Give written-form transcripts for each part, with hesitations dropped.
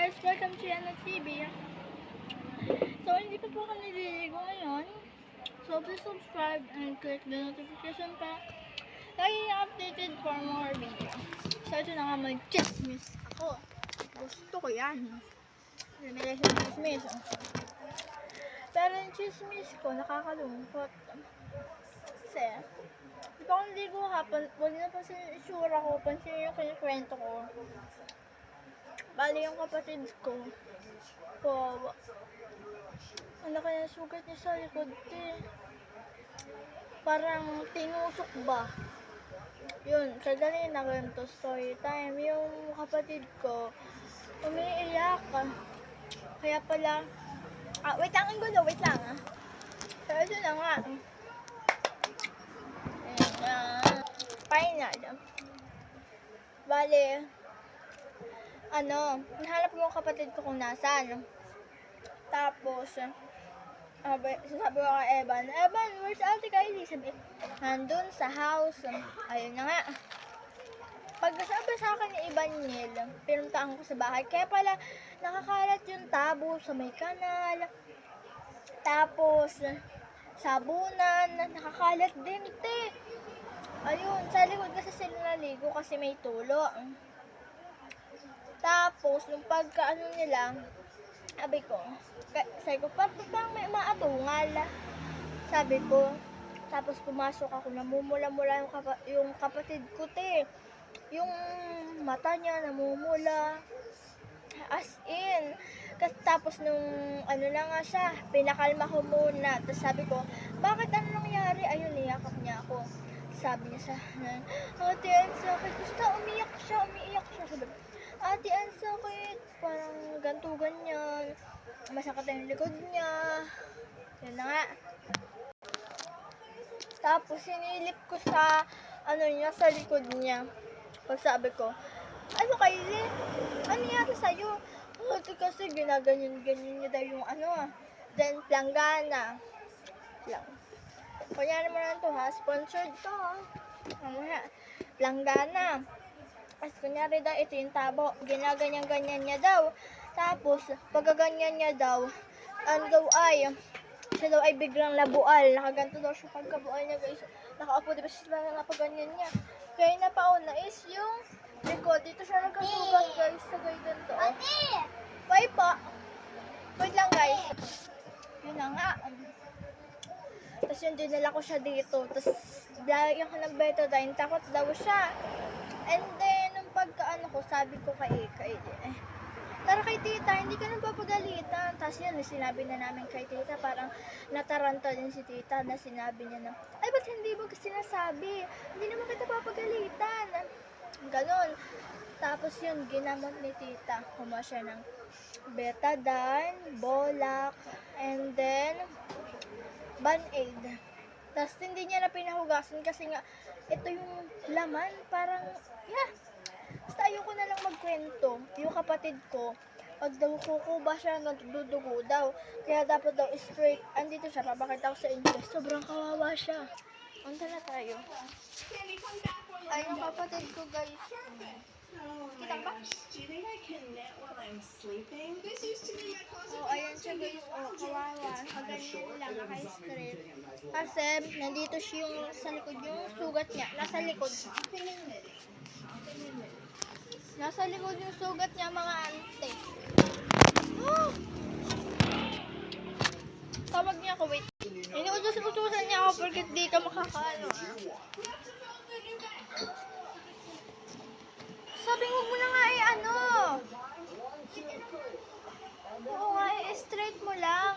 guys! Welcome to Yana TV. So, hindi pa po kami nililigo ngayon. So, please subscribe and click the notification bell. Lagi updated for more videos. So, ito na nga mag-chismis ako. Gusto ko yan. Nilagay sa chismis. Pero yung chismis ko, nakakalungkot. Kasi, di pa ako niligo hapon. Huwag na pansin yung itsura ko. Pansin yung kinikwento ko. Bali yung kapatid ko. Kawawa. Ano kaya sugat niya sa likod parang tinusok ba? Yun, kadali na ganito story time. Yung kapatid ko, umiiyak. Kaya pala, wait lang, wait lang. So, ito na nga. Ayan, final. Bali, nahanap ko yung kapatid ko kung nasaan. Tapos, sabi ko kay Evan, where's Ate Kylie? Sabi, nandun sa house. Ayun na nga. Pagkasabi sa akin ni Ibanil, pinuntaan ko sa bahay. Kaya pala, nakakalat yung tabo sa may kanal. Tapos, sabunan, nakakalat din, Ayun, sa likod kasi sila naligo kasi may tulo. Tapos, nung nila, sabi ko, parang may maatungal. Sabi ko, tapos pumasok ako, namumula-mula yung kapatid ko, Yung mata niya, namumula. As in. Tapos nung, na nga siya, pinakalma ko muna. Tapos sabi ko, bakit ano nangyari? Ayun, niyakap niya ako. Sabi niya sa ate, ang sakit. Basta umiiyak siya. Sabi ko, ate, ang sakit. Parang ganyan. Masakit yung likod niya. Yun na nga. Tapos, sinilip ko sa, sa likod niya. Pag sabi ko, ano Kylie? Ano nangyari sa'yo? Ate, kasi ginaganyan-ganyan niya daw yung Then, planggana. Lang. Kunyari mo na ito, sponsored to, planggana. Tapos, kunyari daw, ito yung tabo. Ginaganyan-ganyan niya daw. Tapos, pagkaganyan niya daw, siya daw ay biglang labual. Nakaganto daw siya pagkabual niya, guys. Nakaupo, diba siya napaganyan niya. Kaya napauna is yung likod. Dito siya nagkasugat, guys. Sa ganito. Ate! Wait pa. Wait lang, guys. Yun na nga. Tapos yun, dinala ko siya dito. Tapos, yung nag-betadine, takot daw siya. And then, nung sabi ko kay tara kay tita, hindi ka nang papagalitan. Tapos yun, sinabi na namin kay tita, parang nataranta din si tita na sinabi niya na, ay ba't hindi mo sinasabi? Hindi naman kita papagalitan. Ganon. Tapos yun, ginamot ni tita. Kumuha siya ng betadine, bolak, and then Band-Aid. Tapos hindi niya na pinahugasan kasi nga, ito yung laman, parang, basta ayoko na lang magkwento. Yung kapatid ko, pag daw kukuba siya, nagdudugo daw. Kaya dapat daw straight. Andito siya, papakita ko sa inyo. Sobrang kawawa siya. Punta na tayo. Ay, yung kapatid ko, guys. Kita ba? Ayan siya, guys. Kawawa. Kaganyan lang, naka-straight. Kasi, nandito siya yung sa likod, yung sugat niya. Nasa likod. Nasa likod yung sugat niya, mga ante. Tawag niya ako, wait. Inuutos-utusan niya ako porque di ka makakaano. Sabi mo muna nga Oo nga, straight mo lang.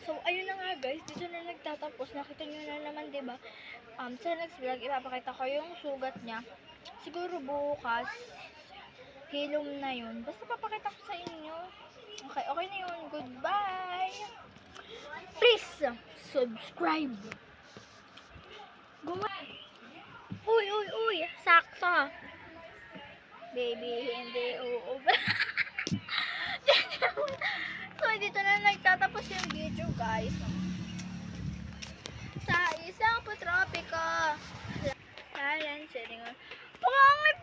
So, ayun na nga guys, dito na nagtatapos. Nakita nyo na naman, diba? Sa next vlog, ipapakita ko yung sugat niya. Siguro bukas, hilom na yun. Basta papakita ko sa inyo. Okay, okay na yun. Goodbye! Please, subscribe! Uy, uy, uy! Sakto! Baby, hindi uuba. So, dito na nagtatapos yung video, guys. Sa isang putropiko. Pangit